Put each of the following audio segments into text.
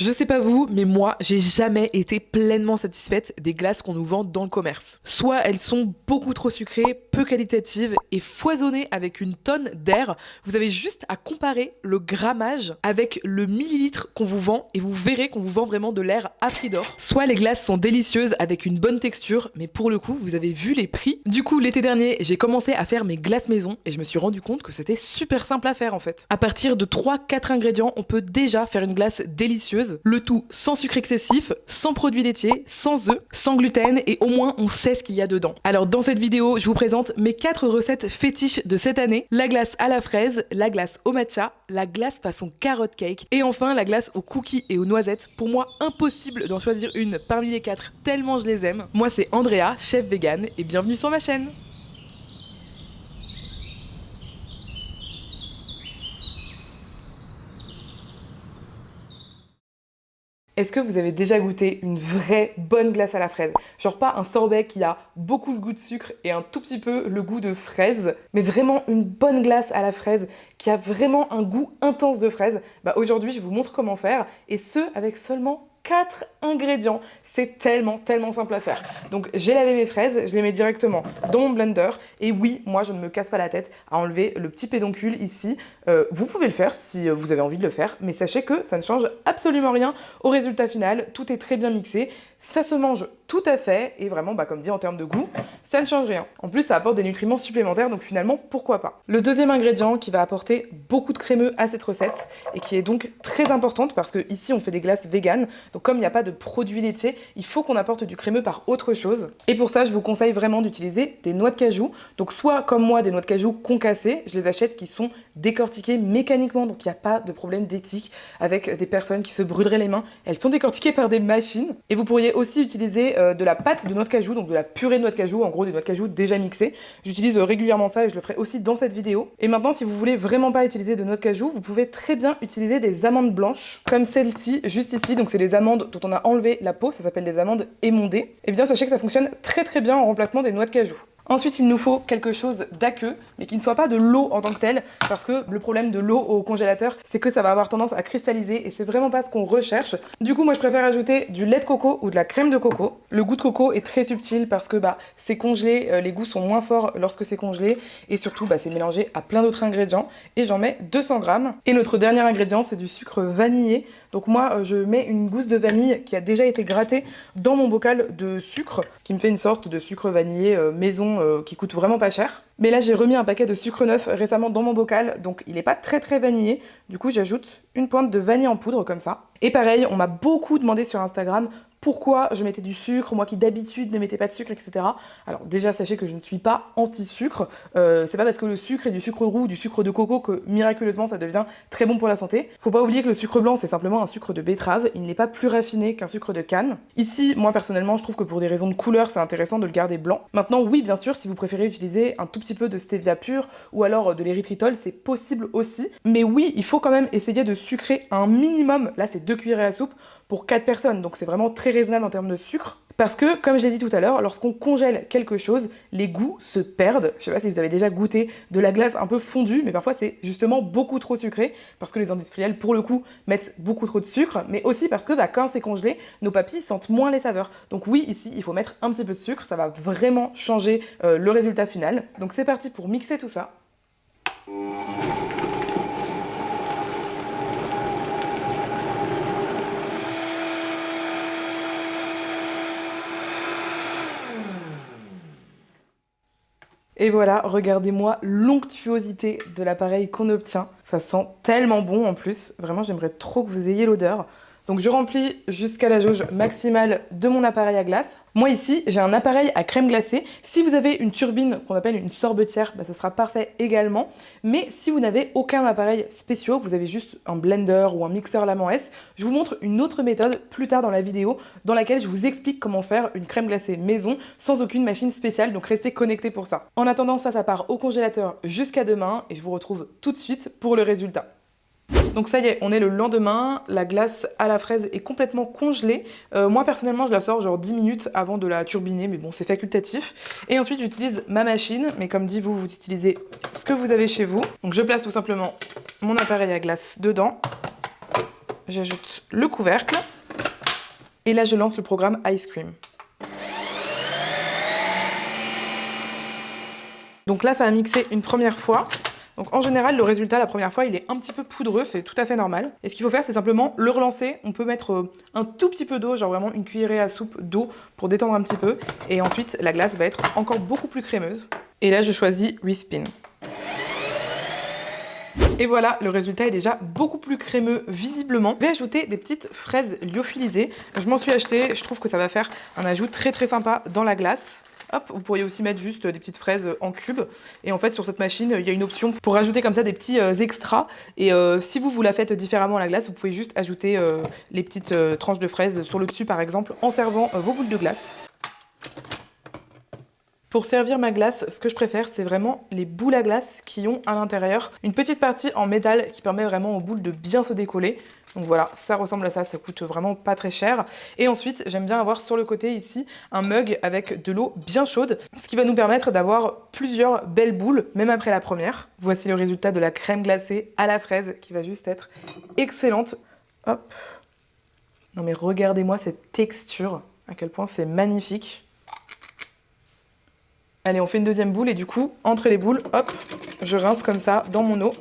Je sais pas vous, mais moi, j'ai jamais été pleinement satisfaite des glaces qu'on nous vend dans le commerce. Soit elles sont beaucoup trop sucrées, peu qualitatives et foisonnées avec une tonne d'air. Vous avez juste à comparer le grammage avec le millilitre qu'on vous vend et vous verrez qu'on vous vend vraiment de l'air à prix d'or. Soit les glaces sont délicieuses avec une bonne texture, mais pour le coup, vous avez vu les prix. Du coup, l'été dernier, j'ai commencé à faire mes glaces maison et je me suis rendu compte que c'était super simple à faire en fait. À partir de 3-4 ingrédients, on peut déjà faire une glace délicieuse. Le tout sans sucre excessif, sans produits laitiers, sans œufs, sans gluten et au moins on sait ce qu'il y a dedans. Alors dans cette vidéo, je vous présente mes 4 recettes fétiches de cette année. La glace à la fraise, la glace au matcha, la glace façon carrot cake et enfin la glace aux cookies et aux noisettes. Pour moi, impossible d'en choisir une parmi les 4 tellement je les aime. Moi c'est Andrea, chef vegan et bienvenue sur ma chaîne. Est-ce que vous avez déjà goûté une vraie bonne glace à la fraise? Genre pas un sorbet qui a beaucoup le goût de sucre et un tout petit peu le goût de fraise, mais vraiment une bonne glace à la fraise qui a vraiment un goût intense de fraise. Bah aujourd'hui, je vous montre comment faire et ce avec seulement 4 ingrédients. C'est tellement simple à faire. Donc j'ai lavé mes fraises, je les mets directement dans mon blender et oui, moi je ne me casse pas la tête à enlever le petit pédoncule ici. Vous pouvez le faire si vous avez envie de le faire, mais sachez que ça ne change absolument rien au résultat final. Tout est très bien mixé, ça se mange tout à fait et vraiment, comme dit en termes de goût, ça ne change rien. En plus, ça apporte des nutriments supplémentaires, donc finalement, pourquoi pas. Le deuxième ingrédient qui va apporter beaucoup de crémeux à cette recette et qui est donc très importante parce que ici on fait des glaces véganes, donc comme il n'y a pas de produits laitiers, il faut qu'on apporte du crémeux par autre chose. Et pour ça, je vous conseille vraiment d'utiliser des noix de cajou. Donc soit comme moi, des noix de cajou concassées, je les achète qui sont décortiquées mécaniquement, donc il n'y a pas de problème d'éthique avec des personnes qui se brûleraient les mains. Elles sont décortiquées par des machines. Et vous pourriez aussi utiliser de la pâte de noix de cajou, donc de la purée de noix de cajou, en gros des noix de cajou déjà mixées. J'utilise régulièrement ça et je le ferai aussi dans cette vidéo. Et maintenant, si vous voulez vraiment pas utiliser de noix de cajou, vous pouvez très bien utiliser des amandes blanches, comme celle-ci, juste ici. Donc c'est les amandes dont on a enlevé la peau, ça s'appelle des amandes émondées. Et bien sachez que ça fonctionne très bien en remplacement des noix de cajou. Ensuite, il nous faut quelque chose d'aqueux, mais qui ne soit pas de l'eau en tant que telle, parce que le problème de l'eau au congélateur, c'est que ça va avoir tendance à cristalliser, et c'est vraiment pas ce qu'on recherche. Du coup, moi je préfère ajouter du lait de coco ou de la crème de coco. Le goût de coco est très subtil parce que c'est congelé, les goûts sont moins forts lorsque c'est congelé, et surtout c'est mélangé à plein d'autres ingrédients, et j'en mets 200 grammes. Et notre dernier ingrédient, c'est du sucre vanillé. Donc moi, je mets une gousse de vanille qui a déjà été grattée dans mon bocal de sucre, ce qui me fait une sorte de sucre vanillé maison qui coûte vraiment pas cher. Mais là, j'ai remis un paquet de sucre neuf récemment dans mon bocal, donc il n'est pas très vanillé. Du coup, j'ajoute une pointe de vanille en poudre comme ça. Et pareil, on m'a beaucoup demandé sur Instagram pourquoi je mettais du sucre, moi qui d'habitude ne mettais pas de sucre, etc. Alors déjà, sachez que je ne suis pas anti-sucre. C'est pas parce que le sucre est du sucre roux ou du sucre de coco que miraculeusement ça devient très bon pour la santé. Faut pas oublier que le sucre blanc, c'est simplement un sucre de betterave. Il n'est pas plus raffiné qu'un sucre de canne. Ici, moi personnellement, je trouve que pour des raisons de couleur, c'est intéressant de le garder blanc. Maintenant, oui, bien sûr, si vous préférez utiliser un tout petit peu de stevia pur ou alors de l'érythritol, c'est possible aussi. Mais oui, il faut quand même essayer de sucrer un minimum. Là, c'est 2 cuillerées à soupe pour 4 personnes, donc c'est vraiment très raisonnable en termes de sucre. Parce que, comme je l'ai dit tout à l'heure, lorsqu'on congèle quelque chose, les goûts se perdent. Je sais pas si vous avez déjà goûté de la glace un peu fondue, mais parfois c'est justement beaucoup trop sucré, parce que les industriels, pour le coup, mettent beaucoup trop de sucre, mais aussi parce que quand c'est congelé, nos papilles sentent moins les saveurs. Donc oui, ici, il faut mettre un petit peu de sucre, ça va vraiment changer le résultat final. Donc c'est parti pour mixer tout ça. Et voilà, regardez-moi l'onctuosité de l'appareil qu'on obtient. Ça sent tellement bon en plus. Vraiment, j'aimerais trop que vous ayez l'odeur. Donc je remplis jusqu'à la jauge maximale de mon appareil à glace. Moi ici, j'ai un appareil à crème glacée. Si vous avez une turbine qu'on appelle une sorbetière, ce sera parfait également. Mais si vous n'avez aucun appareil spécial, que vous avez juste un blender ou un mixeur Lamant S, je vous montre une autre méthode plus tard dans la vidéo dans laquelle je vous explique comment faire une crème glacée maison sans aucune machine spéciale, donc restez connectés pour ça. En attendant, ça part au congélateur jusqu'à demain et je vous retrouve tout de suite pour le résultat. Donc ça y est, on est le lendemain, la glace à la fraise est complètement congelée. Moi personnellement je la sors genre 10 minutes avant de la turbiner, mais bon c'est facultatif. Et ensuite j'utilise ma machine, mais comme dit vous utilisez ce que vous avez chez vous. Donc je place tout simplement mon appareil à glace dedans. j'ajoute le couvercle. Et là, je lance le programme Ice Cream. Donc là, ça a mixé une première fois. Donc en général, le résultat la première fois, il est un petit peu poudreux, c'est tout à fait normal. Et ce qu'il faut faire, c'est simplement le relancer. On peut mettre un tout petit peu d'eau, genre vraiment une cuillerée à soupe d'eau pour détendre un petit peu. Et ensuite, la glace va être encore beaucoup plus crémeuse. Et là, je choisis Respin. Et voilà, le résultat est déjà beaucoup plus crémeux visiblement. Je vais ajouter des petites fraises lyophilisées. Je m'en suis acheté, je trouve que ça va faire un ajout très très sympa dans la glace. Hop, vous pourriez aussi mettre juste des petites fraises en cubes. Et en fait, sur cette machine, il y a une option pour ajouter comme ça des petits extras. Et si vous la faites différemment à la glace, vous pouvez juste ajouter les petites tranches de fraises sur le dessus, par exemple, en servant vos boules de glace. Pour servir ma glace, ce que je préfère, c'est vraiment les boules à glace qui ont à l'intérieur une petite partie en métal qui permet vraiment aux boules de bien se décoller. Donc voilà, ça ressemble à ça coûte vraiment pas très cher. Et ensuite, j'aime bien avoir sur le côté ici un mug avec de l'eau bien chaude, ce qui va nous permettre d'avoir plusieurs belles boules, même après la première. Voici le résultat de la crème glacée à la fraise qui va juste être excellente. Hop. Non mais regardez-moi cette texture, à quel point c'est magnifique. Allez, on fait une deuxième boule et du coup, entre les boules, hop, je rince comme ça dans mon eau.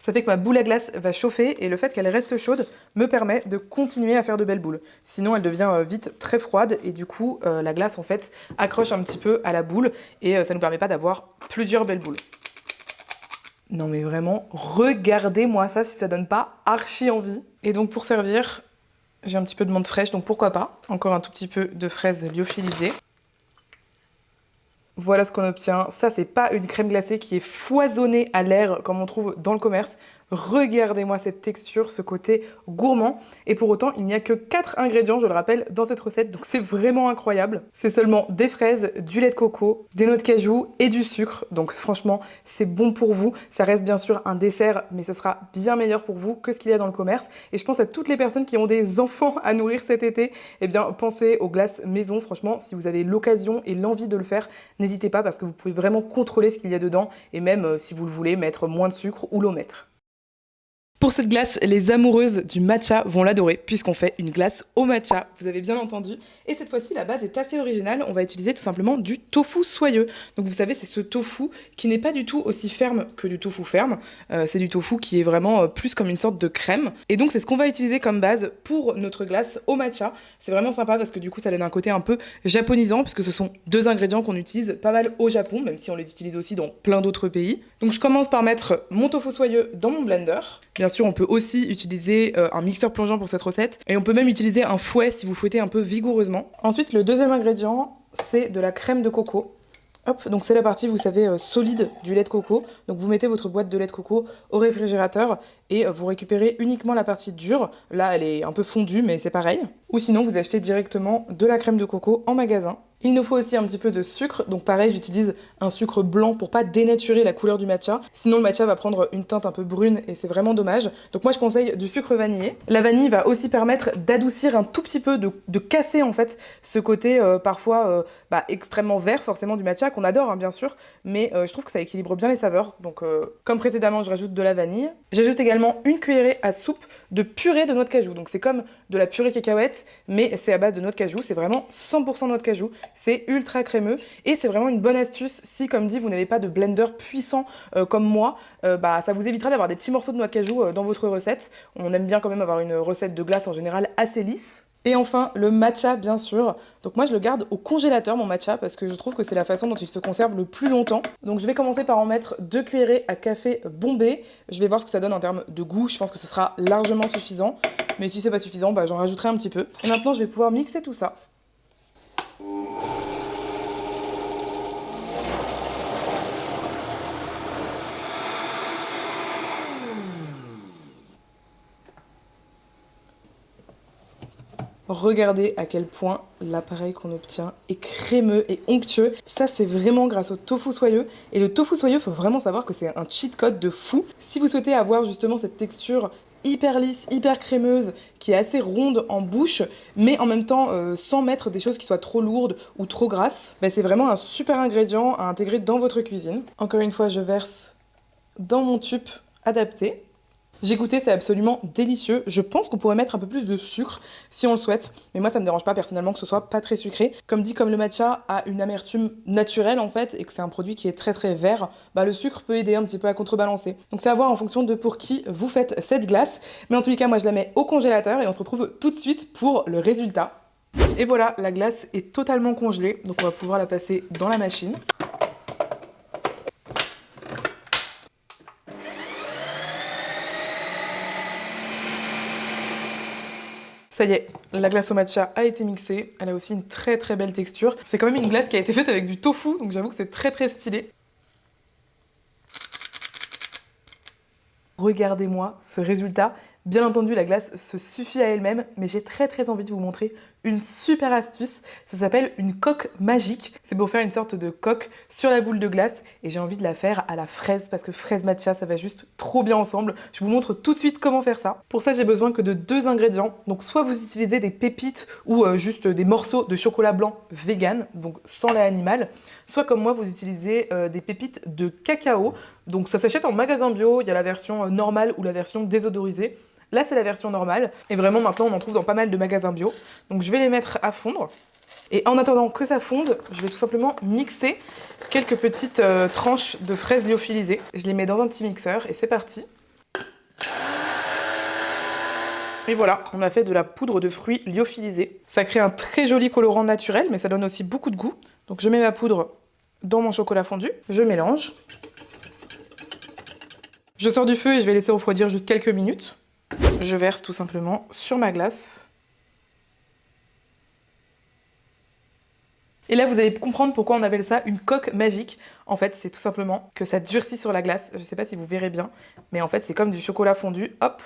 Ça fait que ma boule à glace va chauffer et le fait qu'elle reste chaude me permet de continuer à faire de belles boules. Sinon, elle devient vite très froide et du coup, la glace en fait accroche un petit peu à la boule et ça ne nous permet pas d'avoir plusieurs belles boules. Non mais vraiment, regardez-moi ça si ça donne pas archi envie. Et donc pour servir, j'ai un petit peu de menthe fraîche, donc pourquoi pas. Encore un tout petit peu de fraises lyophilisées. Voilà ce qu'on obtient. Ça, c'est pas une crème glacée qui est foisonnée à l'air comme on trouve dans le commerce. Regardez-moi cette texture, ce côté gourmand. Et pour autant, il n'y a que 4 ingrédients, je le rappelle, dans cette recette. Donc c'est vraiment incroyable. C'est seulement des fraises, du lait de coco, des noix de cajou et du sucre. Donc franchement, c'est bon pour vous. Ça reste bien sûr un dessert, mais ce sera bien meilleur pour vous que ce qu'il y a dans le commerce. Et je pense à toutes les personnes qui ont des enfants à nourrir cet été. Eh bien, pensez aux glaces maison. Franchement, si vous avez l'occasion et l'envie de le faire, n'hésitez pas parce que vous pouvez vraiment contrôler ce qu'il y a dedans. Et même, si vous le voulez, mettre moins de sucre ou l'omettre. Pour cette glace, les amoureuses du matcha vont l'adorer puisqu'on fait une glace au matcha, vous avez bien entendu. Et cette fois-ci, la base est assez originale, on va utiliser tout simplement du tofu soyeux. Donc vous savez, c'est ce tofu qui n'est pas du tout aussi ferme que du tofu ferme, c'est du tofu qui est vraiment plus comme une sorte de crème. Et donc c'est ce qu'on va utiliser comme base pour notre glace au matcha. C'est vraiment sympa parce que du coup ça donne un côté un peu japonisant puisque ce sont 2 ingrédients qu'on utilise pas mal au Japon, même si on les utilise aussi dans plein d'autres pays. Donc je commence par mettre mon tofu soyeux dans mon blender. Bien sûr, on peut aussi utiliser un mixeur plongeant pour cette recette et on peut même utiliser un fouet si vous fouettez un peu vigoureusement. Ensuite, le deuxième ingrédient, c'est de la crème de coco. Hop, donc c'est la partie, vous savez, solide du lait de coco. Donc vous mettez votre boîte de lait de coco au réfrigérateur et vous récupérez uniquement la partie dure. Là, elle est un peu fondue, mais c'est pareil. Ou sinon, vous achetez directement de la crème de coco en magasin. Il nous faut aussi un petit peu de sucre, donc pareil, j'utilise un sucre blanc pour pas dénaturer la couleur du matcha. Sinon, le matcha va prendre une teinte un peu brune et c'est vraiment dommage. Donc moi, je conseille du sucre vanillé. La vanille va aussi permettre d'adoucir un tout petit peu, de casser en fait ce côté parfois extrêmement vert forcément du matcha, qu'on adore hein, bien sûr, mais je trouve que ça équilibre bien les saveurs. Donc comme précédemment, je rajoute de la vanille. J'ajoute également une cuillerée à soupe de purée de noix de cajou. Donc c'est comme de la purée cacahuète, mais c'est à base de noix de cajou. C'est vraiment 100% noix de cajou. C'est ultra crémeux et c'est vraiment une bonne astuce si, comme dit, vous n'avez pas de blender puissant comme moi. Ça vous évitera d'avoir des petits morceaux de noix de cajou dans votre recette. On aime bien quand même avoir une recette de glace en général assez lisse. Et enfin, le matcha, bien sûr. Donc moi, je le garde au congélateur, mon matcha, parce que je trouve que c'est la façon dont il se conserve le plus longtemps. Donc je vais commencer par en mettre 2 cuillerées à café Bombay. Je vais voir ce que ça donne en termes de goût. Je pense que ce sera largement suffisant. Mais si c'est pas suffisant, j'en rajouterai un petit peu. Et maintenant, je vais pouvoir mixer tout ça. Regardez à quel point l'appareil qu'on obtient est crémeux et onctueux. Ça, c'est vraiment grâce au tofu soyeux. Et le tofu soyeux, faut vraiment savoir que c'est un cheat code de fou. Si vous souhaitez avoir justement cette texture hyper lisse, hyper crémeuse, qui est assez ronde en bouche, mais en même temps sans mettre des choses qui soient trop lourdes ou trop grasses, c'est vraiment un super ingrédient à intégrer dans votre cuisine. Encore une fois, je verse dans mon tube adapté. J'ai goûté, c'est absolument délicieux. Je pense qu'on pourrait mettre un peu plus de sucre si on le souhaite, mais moi ça me dérange pas personnellement que ce soit pas très sucré. Comme dit, comme le matcha a une amertume naturelle en fait et que c'est un produit qui est très très vert, bah le sucre peut aider un petit peu à contrebalancer. Donc c'est à voir en fonction de pour qui vous faites cette glace, mais en tous les cas moi je la mets au congélateur et on se retrouve tout de suite pour le résultat. Et voilà, la glace est totalement congelée, donc on va pouvoir la passer dans la machine. Ça y est, la glace au matcha a été mixée. Elle a aussi une très très belle texture. C'est quand même une glace qui a été faite avec du tofu, donc j'avoue que c'est très très stylé. Regardez-moi ce résultat. Bien entendu, la glace se suffit à elle-même, mais j'ai très très envie de vous montrer une super astuce. Ça s'appelle une coque magique. C'est pour faire une sorte de coque sur la boule de glace et j'ai envie de la faire à la fraise parce que fraise matcha, ça va juste trop bien ensemble. Je vous montre tout de suite comment faire ça. Pour ça, j'ai besoin que de 2 ingrédients. Donc soit vous utilisez des pépites ou juste des morceaux de chocolat blanc vegan, donc sans lait animal, soit comme moi, vous utilisez des pépites de cacao. Donc ça s'achète en magasin bio, il y a la version normale ou la version désodorisée. Là, c'est la version normale. Et vraiment, maintenant, on en trouve dans pas mal de magasins bio. Donc, je vais les mettre à fondre. Et en attendant que ça fonde, je vais tout simplement mixer quelques petites tranches de fraises lyophilisées. Je les mets dans un petit mixeur et c'est parti. Et voilà, on a fait de la poudre de fruits lyophilisée. Ça crée un très joli colorant naturel, mais ça donne aussi beaucoup de goût. Donc, je mets ma poudre dans mon chocolat fondu. Je mélange. Je sors du feu et je vais laisser refroidir juste quelques minutes. Je verse tout simplement sur ma glace. Et là, vous allez comprendre pourquoi on appelle ça une coque magique. En fait, c'est tout simplement que ça durcit sur la glace. Je ne sais pas si vous verrez bien, mais en fait, c'est comme du chocolat fondu. Hop,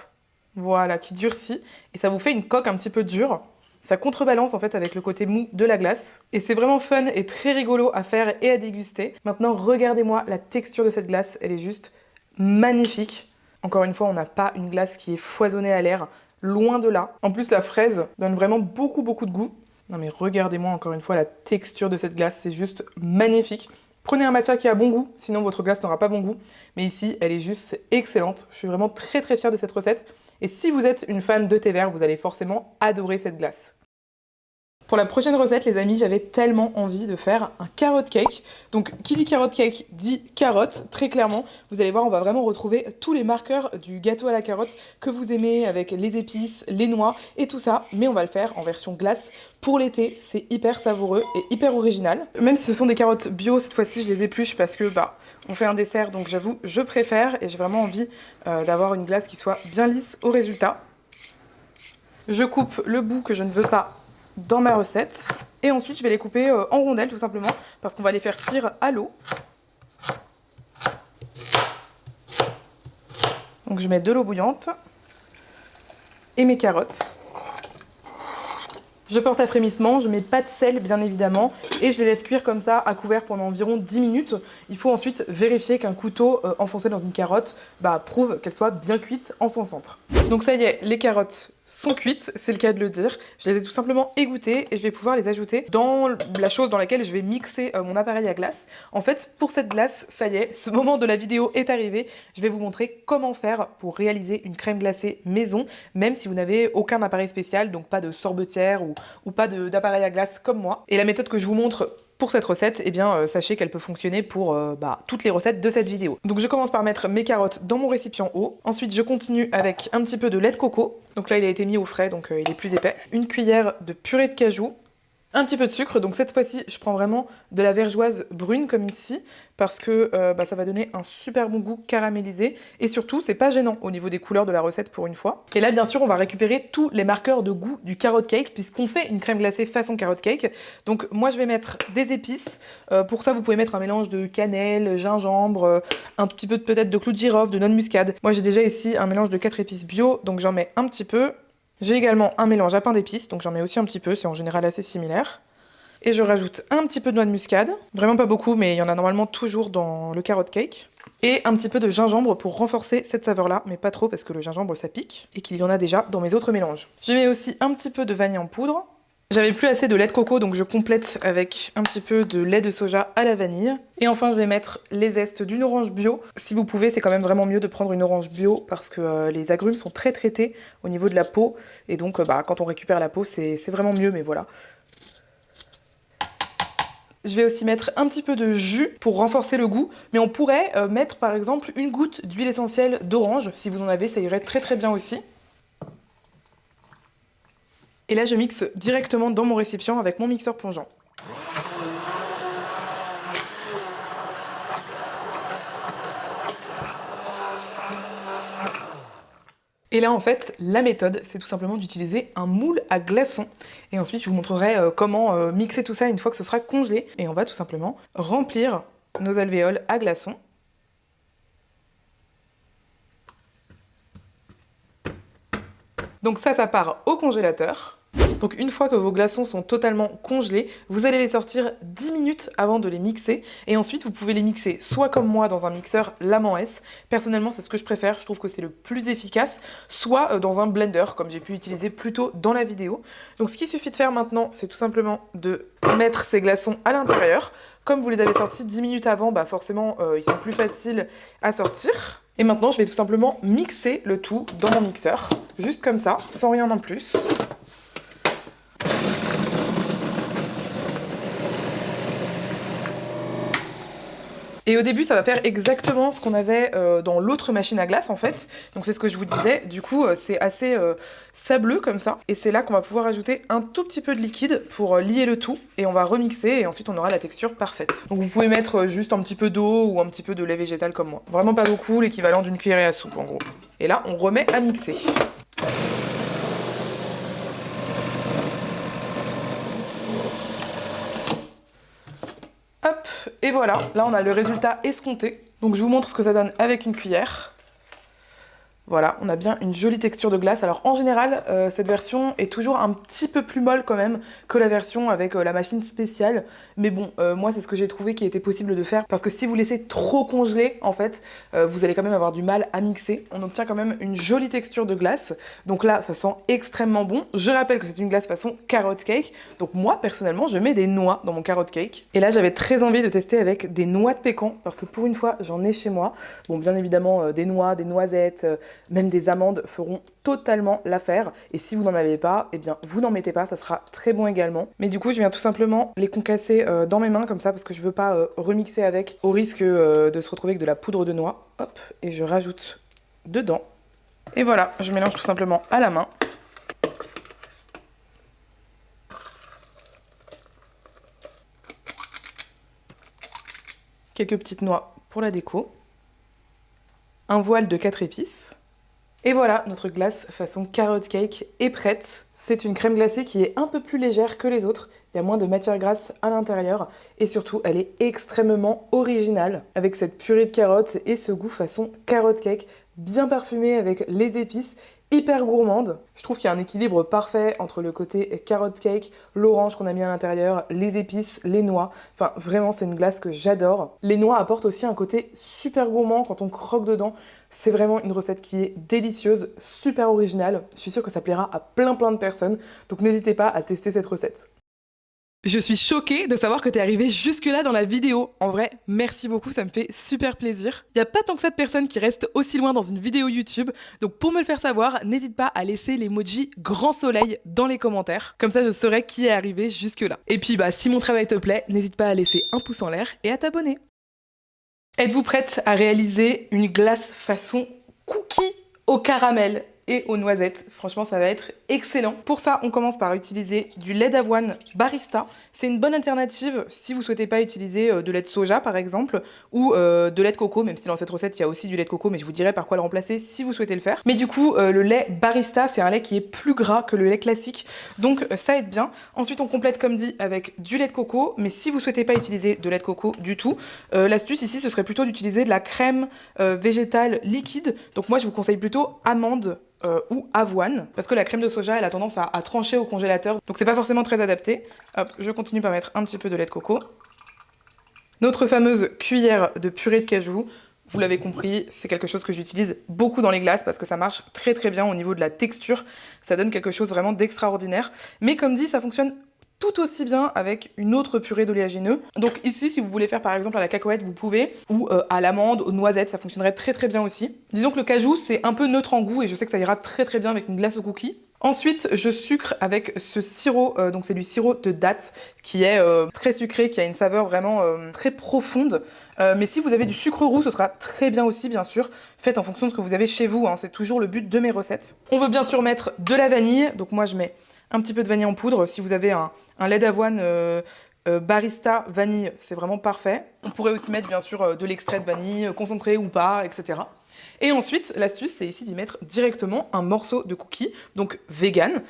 voilà, qui durcit. Et ça vous fait une coque un petit peu dure. Ça contrebalance en fait avec le côté mou de la glace. Et c'est vraiment fun et très rigolo à faire et à déguster. Maintenant, regardez-moi la texture de cette glace. Elle est juste magnifique. Encore une fois, on n'a pas une glace qui est foisonnée à l'air, loin de là. En plus, la fraise donne vraiment beaucoup de goût. Non mais regardez-moi encore une fois la texture de cette glace, c'est juste magnifique. Prenez un matcha qui a bon goût, sinon votre glace n'aura pas bon goût. Mais ici, elle est juste excellente. Je suis vraiment très fière de cette recette. Et si vous êtes une fan de thé vert, vous allez forcément adorer cette glace. Pour la prochaine recette, les amis, j'avais tellement envie de faire un carrot cake. Donc, qui dit carrot cake dit carotte, très clairement. Vous allez voir, on va vraiment retrouver tous les marqueurs du gâteau à la carotte que vous aimez avec les épices, les noix et tout ça. Mais on va le faire en version glace pour l'été. C'est hyper savoureux et hyper original. Même si ce sont des carottes bio, cette fois-ci, je les épluche parce que, on fait un dessert. Donc, j'avoue, je préfère et j'ai vraiment envie d'avoir une glace qui soit bien lisse au résultat. Je coupe le bout que je ne veux pas dans ma recette et ensuite je vais les couper en rondelles tout simplement parce qu'on va les faire cuire à l'eau. Donc je mets de l'eau bouillante et mes carottes. Je porte à frémissement, je mets pas de sel bien évidemment et je les laisse cuire comme ça à couvert pendant environ 10 minutes. Il faut ensuite vérifier qu'un couteau enfoncé dans une carotte prouve qu'elle soit bien cuite en son centre. Donc ça y est, les carottes sont cuites, c'est le cas de le dire. Je les ai tout simplement égouttées et je vais pouvoir les ajouter dans la chose dans laquelle je vais mixer mon appareil à glace. En fait, pour cette glace, ça y est, ce moment de la vidéo est arrivé. Je vais vous montrer comment faire pour réaliser une crème glacée maison, même si vous n'avez aucun appareil spécial, donc pas de sorbetière ou pas d'appareil à glace comme moi. Et la méthode que je vous montre pour cette recette, sachez qu'elle peut fonctionner pour toutes les recettes de cette vidéo. Donc je commence par mettre mes carottes dans mon récipient haut. Ensuite, je continue avec un petit peu de lait de coco. Donc là, il a été mis au frais, donc il est plus épais. Une cuillère de purée de cajou. Un petit peu de sucre, donc cette fois-ci, je prends vraiment de la vergeoise brune comme ici, parce que ça va donner un super bon goût caramélisé, et surtout, c'est pas gênant au niveau des couleurs de la recette pour une fois. Et là, bien sûr, on va récupérer tous les marqueurs de goût du carrot cake, puisqu'on fait une crème glacée façon carrot cake. Donc moi, je vais mettre des épices. Pour ça, vous pouvez mettre un mélange de cannelle, gingembre, un tout petit peu peut-être de clou de girofle, de noix de muscade. Moi, j'ai déjà ici un mélange de 4 épices bio, donc j'en mets un petit peu. J'ai également un mélange à pain d'épices, donc j'en mets aussi un petit peu, c'est en général assez similaire. Et je rajoute un petit peu de noix de muscade, vraiment pas beaucoup, mais il y en a normalement toujours dans le carrot cake. Et un petit peu de gingembre pour renforcer cette saveur-là, mais pas trop parce que le gingembre ça pique, et qu'il y en a déjà dans mes autres mélanges. Je mets aussi un petit peu de vanille en poudre, J'avais plus assez de lait de coco, donc je complète avec un petit peu de lait de soja à la vanille. Et enfin, je vais mettre les zestes d'une orange bio. Si vous pouvez, c'est quand même vraiment mieux de prendre une orange bio parce que les agrumes sont très traités au niveau de la peau. Et donc, quand on récupère la peau, c'est vraiment mieux, mais voilà. Je vais aussi mettre un petit peu de jus pour renforcer le goût, mais on pourrait mettre par exemple une goutte d'huile essentielle d'orange. Si vous en avez, ça irait très très bien aussi. Et là, je mixe directement dans mon récipient avec mon mixeur plongeant. Et là, en fait, la méthode, c'est tout simplement d'utiliser un moule à glaçons. Et ensuite, je vous montrerai comment mixer tout ça une fois que ce sera congelé. Et on va tout simplement remplir nos alvéoles à glaçons. Donc ça part au congélateur. Donc une fois que vos glaçons sont totalement congelés, vous allez les sortir 10 minutes avant de les mixer. Et ensuite, vous pouvez les mixer soit comme moi dans un mixeur Lamant S. Personnellement, c'est ce que je préfère, je trouve que c'est le plus efficace. Soit dans un blender, comme j'ai pu utiliser plus tôt dans la vidéo. Donc ce qu'il suffit de faire maintenant, c'est tout simplement de mettre ces glaçons à l'intérieur. Comme vous les avez sortis 10 minutes avant, forcément, ils sont plus faciles à sortir. Et maintenant, je vais tout simplement mixer le tout dans mon mixeur. Juste comme ça, sans rien en plus. Et au début, ça va faire exactement ce qu'on avait dans l'autre machine à glace, en fait. Donc c'est ce que je vous disais. Du coup, c'est assez sableux comme ça. Et c'est là qu'on va pouvoir ajouter un tout petit peu de liquide pour lier le tout. Et on va remixer et ensuite on aura la texture parfaite. Donc vous pouvez mettre juste un petit peu d'eau ou un petit peu de lait végétal comme moi. Vraiment pas beaucoup, l'équivalent d'une cuillerée à soupe en gros. Et là, on remet à mixer. Hop, et voilà, là on a le résultat escompté. Donc je vous montre ce que ça donne avec une cuillère. Voilà, on a bien une jolie texture de glace. Alors en général, cette version est toujours un petit peu plus molle quand même que la version avec la machine spéciale. Mais bon, moi c'est ce que j'ai trouvé qui était possible de faire. Parce que si vous laissez trop congeler, en fait, vous allez quand même avoir du mal à mixer. On obtient quand même une jolie texture de glace. Donc là, ça sent extrêmement bon. Je rappelle que c'est une glace façon carrot cake. Donc moi, personnellement, je mets des noix dans mon carrot cake. Et là, j'avais très envie de tester avec des noix de pécan. Parce que pour une fois, j'en ai chez moi. Bon, bien évidemment, des noix, des noisettes... même des amandes feront totalement l'affaire. Et si vous n'en avez pas, eh bien vous n'en mettez pas, ça sera très bon également. Mais du coup, je viens tout simplement les concasser dans mes mains comme ça parce que je veux pas remixer avec au risque de se retrouver avec de la poudre de noix. Hop, et je rajoute dedans. Et voilà, je mélange tout simplement à la main. Quelques petites noix pour la déco. Un voile de 4 épices. Et voilà, notre glace façon carrot cake est prête. C'est une crème glacée qui est un peu plus légère que les autres. Il y a moins de matière grasse à l'intérieur. Et surtout, elle est extrêmement originale. Avec cette purée de carottes et ce goût façon carrot cake, bien parfumé avec les épices, hyper gourmande. Je trouve qu'il y a un équilibre parfait entre le côté carrot cake, l'orange qu'on a mis à l'intérieur, les épices, les noix. Enfin, vraiment, c'est une glace que j'adore. Les noix apportent aussi un côté super gourmand quand on croque dedans. C'est vraiment une recette qui est délicieuse, super originale. Je suis sûre que ça plaira à plein de personnes. Donc n'hésitez pas à tester cette recette. Je suis choquée de savoir que t'es arrivé jusque-là dans la vidéo. En vrai, merci beaucoup, ça me fait super plaisir. Y a pas tant que ça de personnes qui restent aussi loin dans une vidéo YouTube, donc pour me le faire savoir, n'hésite pas à laisser l'emoji grand soleil dans les commentaires. Comme ça, je saurai qui est arrivé jusque-là. Et puis, si mon travail te plaît, n'hésite pas à laisser un pouce en l'air et à t'abonner. Êtes-vous prête à réaliser une glace façon cookie au caramel et aux noisettes? Franchement, ça va être excellent. Pour ça, on commence par utiliser du lait d'avoine barista. C'est une bonne alternative si vous souhaitez pas utiliser de lait de soja, par exemple, ou de lait de coco, même si dans cette recette, il y a aussi du lait de coco, mais je vous dirai par quoi le remplacer si vous souhaitez le faire. Mais du coup, le lait barista, c'est un lait qui est plus gras que le lait classique, donc ça aide bien. Ensuite, on complète, comme dit, avec du lait de coco, mais si vous souhaitez pas utiliser de lait de coco du tout, l'astuce ici, ce serait plutôt d'utiliser de la crème végétale liquide. Donc moi, je vous conseille plutôt amande ou avoine, parce que la crème de soja, elle a tendance à trancher au congélateur, donc c'est pas forcément très adapté. Hop, je continue par mettre un petit peu de lait de coco. Notre fameuse cuillère de purée de cajou. Vous l'avez compris, c'est quelque chose que j'utilise beaucoup dans les glaces parce que ça marche très très bien au niveau de la texture. Ça donne quelque chose vraiment d'extraordinaire. Mais comme dit, ça fonctionne tout aussi bien avec une autre purée d'oléagineux. Donc ici, si vous voulez faire par exemple à la cacahuète, vous pouvez, ou à l'amande, aux noisettes, ça fonctionnerait très très bien aussi. Disons que le cajou, c'est un peu neutre en goût et je sais que ça ira très très bien avec une glace au cookies. Ensuite, je sucre avec ce sirop, donc c'est du sirop de date qui est très sucré, qui a une saveur vraiment très profonde. Mais si vous avez du sucre roux, ce sera très bien aussi, bien sûr. Faites en fonction de ce que vous avez chez vous, hein, c'est toujours le but de mes recettes. On veut bien sûr mettre de la vanille, donc moi je mets un petit peu de vanille en poudre. Si vous avez un lait d'avoine barista vanille, c'est vraiment parfait. On pourrait aussi mettre bien sûr de l'extrait de vanille, concentré ou pas, etc. Et ensuite, l'astuce, c'est ici d'y mettre directement un morceau de cookie, donc vegan.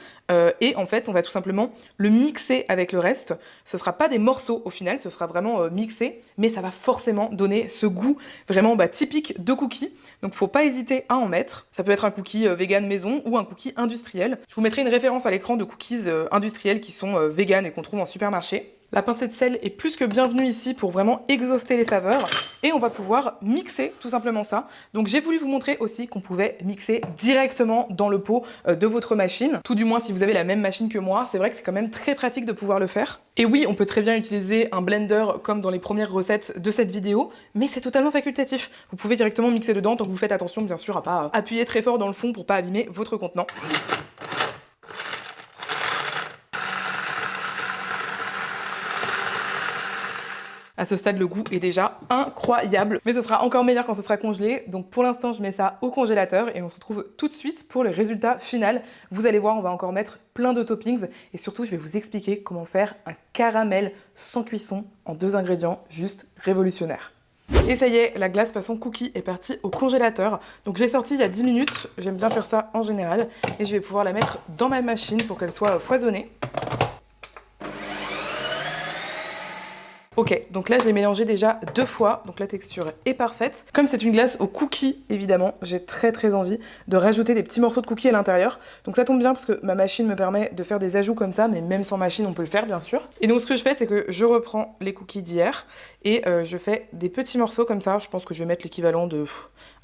Et en fait, on va tout simplement le mixer avec le reste. Ce ne sera pas des morceaux au final, ce sera vraiment mixé, mais ça va forcément donner ce goût vraiment typique de cookie. Donc, faut pas hésiter à en mettre. Ça peut être un cookie vegan maison ou un cookie industriel. Je vous mettrai une référence à l'écran de cookies industriels qui sont vegan et qu'on trouve en supermarché. La pincée de sel est plus que bienvenue ici pour vraiment exhauster les saveurs et on va pouvoir mixer tout simplement ça. Donc j'ai voulu vous montrer aussi qu'on pouvait mixer directement dans le pot de votre machine. Tout du moins si vous avez la même machine que moi, c'est vrai que c'est quand même très pratique de pouvoir le faire. Et oui, on peut très bien utiliser un blender comme dans les premières recettes de cette vidéo, mais c'est totalement facultatif. Vous pouvez directement mixer dedans, tant que vous faites attention bien sûr à pas appuyer très fort dans le fond pour pas abîmer votre contenant. À ce stade, le goût est déjà incroyable, mais ce sera encore meilleur quand ce sera congelé. Donc pour l'instant, je mets ça au congélateur et on se retrouve tout de suite pour le résultat final. Vous allez voir, on va encore mettre plein de toppings et surtout, je vais vous expliquer comment faire un caramel sans cuisson en 2 ingrédients, juste révolutionnaire. Et ça y est, la glace façon cookie est partie au congélateur. Donc j'ai sorti il y a 10 minutes, j'aime bien faire ça en général, et je vais pouvoir la mettre dans ma machine pour qu'elle soit foisonnée. Ok, donc là je l'ai mélangé déjà 2 fois, donc la texture est parfaite. Comme c'est une glace au cookies, évidemment, j'ai très envie de rajouter des petits morceaux de cookies à l'intérieur. Donc ça tombe bien parce que ma machine me permet de faire des ajouts comme ça, mais même sans machine on peut le faire bien sûr. Et donc ce que je fais, c'est que je reprends les cookies d'hier et je fais des petits morceaux comme ça. Je pense que je vais mettre l'équivalent de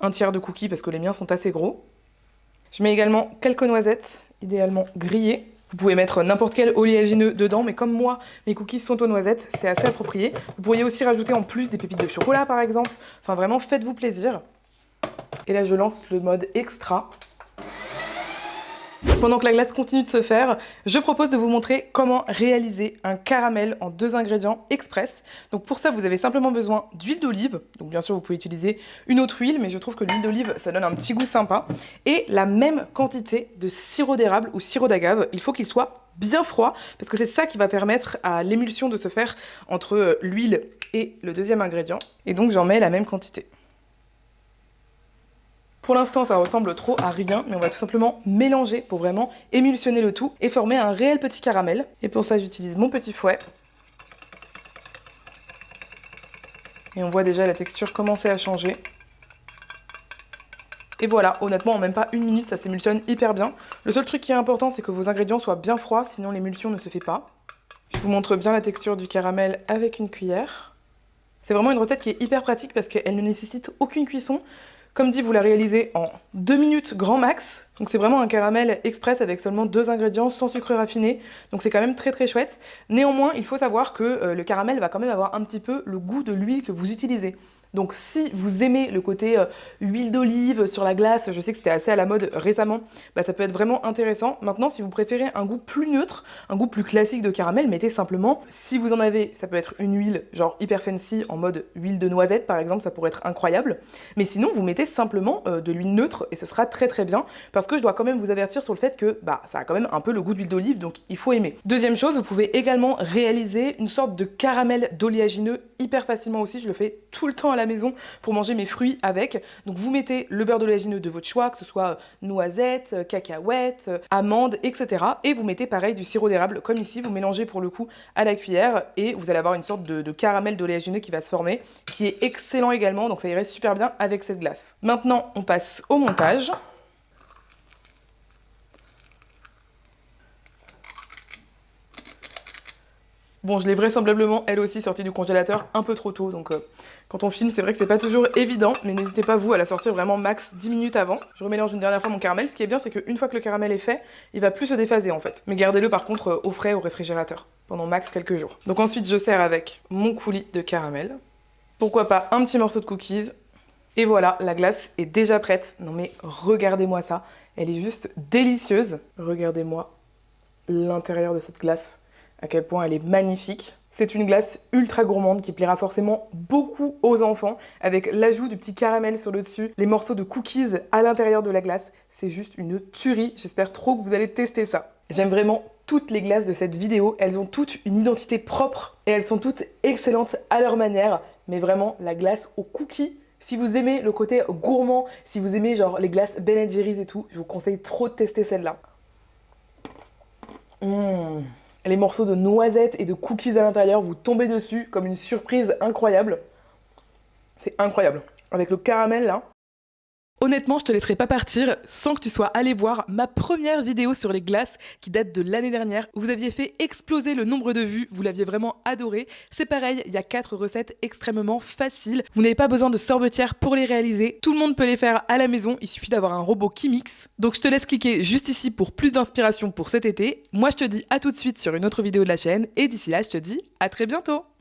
1/3 de cookies parce que les miens sont assez gros. Je mets également quelques noisettes, idéalement grillées. Vous pouvez mettre n'importe quel oléagineux dedans, mais comme moi, mes cookies sont aux noisettes, c'est assez approprié. Vous pourriez aussi rajouter en plus des pépites de chocolat, par exemple. Enfin, vraiment, faites-vous plaisir. Et là, je lance le mode extra. Pendant que la glace continue de se faire, je propose de vous montrer comment réaliser un caramel en 2 ingrédients express. Donc pour ça, vous avez simplement besoin d'huile d'olive. Donc bien sûr, vous pouvez utiliser une autre huile, mais je trouve que l'huile d'olive, ça donne un petit goût sympa. Et la même quantité de sirop d'érable ou sirop d'agave. Il faut qu'il soit bien froid, parce que c'est ça qui va permettre à l'émulsion de se faire entre l'huile et le deuxième ingrédient. Et donc j'en mets la même quantité. Pour l'instant, ça ressemble trop à rien, mais on va tout simplement mélanger pour vraiment émulsionner le tout et former un réel petit caramel. Et pour ça, j'utilise mon petit fouet. Et on voit déjà la texture commencer à changer. Et voilà, honnêtement, en même pas 1 minute, ça s'émulsionne hyper bien. Le seul truc qui est important, c'est que vos ingrédients soient bien froids, sinon l'émulsion ne se fait pas. Je vous montre bien la texture du caramel avec une cuillère. C'est vraiment une recette qui est hyper pratique parce qu'elle ne nécessite aucune cuisson. Comme dit, vous la réalisez en 2 minutes grand max. Donc c'est vraiment un caramel express avec seulement 2 ingrédients, sans sucre raffiné. Donc c'est quand même très chouette. Néanmoins, il faut savoir que le caramel va quand même avoir un petit peu le goût de l'huile que vous utilisez. Donc si vous aimez le côté huile d'olive sur la glace, je sais que c'était assez à la mode récemment, bah, ça peut être vraiment intéressant. Maintenant, si vous préférez un goût plus neutre, un goût plus classique de caramel, mettez simplement, si vous en avez, ça peut être une huile genre hyper fancy en mode huile de noisette par exemple, ça pourrait être incroyable. Mais sinon, vous mettez simplement de l'huile neutre et ce sera très bien parce que je dois quand même vous avertir sur le fait que bah, ça a quand même un peu le goût d'huile d'olive, donc il faut aimer. Deuxième chose, vous pouvez également réaliser une sorte de caramel d'oléagineux hyper facilement aussi, je le fais tout le temps à la maison pour manger mes fruits avec. Donc vous mettez le beurre d'oléagineux de votre choix, que ce soit noisettes, cacahuètes, amandes, etc. Et vous mettez pareil du sirop d'érable comme ici, vous mélangez pour le coup à la cuillère et vous allez avoir une sorte de caramel d'oléagineux qui va se former, qui est excellent également, donc ça irait super bien avec cette glace. Maintenant, on passe au montage. Bon, je l'ai vraisemblablement, elle aussi, sortie du congélateur un peu trop tôt, donc quand on filme, c'est vrai que c'est pas toujours évident, mais n'hésitez pas, vous, à la sortir vraiment max 10 minutes avant. Je remélange une dernière fois mon caramel. Ce qui est bien, c'est qu'une fois que le caramel est fait, il va plus se déphaser, en fait. Mais gardez-le, par contre, au frais au réfrigérateur, pendant max quelques jours. Donc ensuite, je sers avec mon coulis de caramel. Pourquoi pas un petit morceau de cookies. Et voilà, la glace est déjà prête. Non mais regardez-moi ça, elle est juste délicieuse. Regardez-moi l'intérieur de cette glace, à quel point elle est magnifique. C'est une glace ultra gourmande qui plaira forcément beaucoup aux enfants, avec l'ajout du petit caramel sur le dessus, les morceaux de cookies à l'intérieur de la glace. C'est juste une tuerie, j'espère trop que vous allez tester ça. J'aime vraiment toutes les glaces de cette vidéo, elles ont toutes une identité propre et elles sont toutes excellentes à leur manière, mais vraiment la glace aux cookies, si vous aimez le côté gourmand, si vous aimez genre les glaces Ben Jerry's et tout, je vous conseille trop de tester celle-là. Les morceaux de noisettes et de cookies à l'intérieur, vous tombez dessus comme une surprise incroyable. C'est incroyable. Avec le caramel là. Honnêtement, je te laisserai pas partir sans que tu sois allé voir ma première vidéo sur les glaces qui date de l'année dernière. Vous aviez fait exploser le nombre de vues, vous l'aviez vraiment adoré. C'est pareil, il y a 4 recettes extrêmement faciles. Vous n'avez pas besoin de sorbetière pour les réaliser. Tout le monde peut les faire à la maison, il suffit d'avoir un robot qui mixe. Donc je te laisse cliquer juste ici pour plus d'inspiration pour cet été. Moi je te dis à tout de suite sur une autre vidéo de la chaîne et d'ici là je te dis à très bientôt.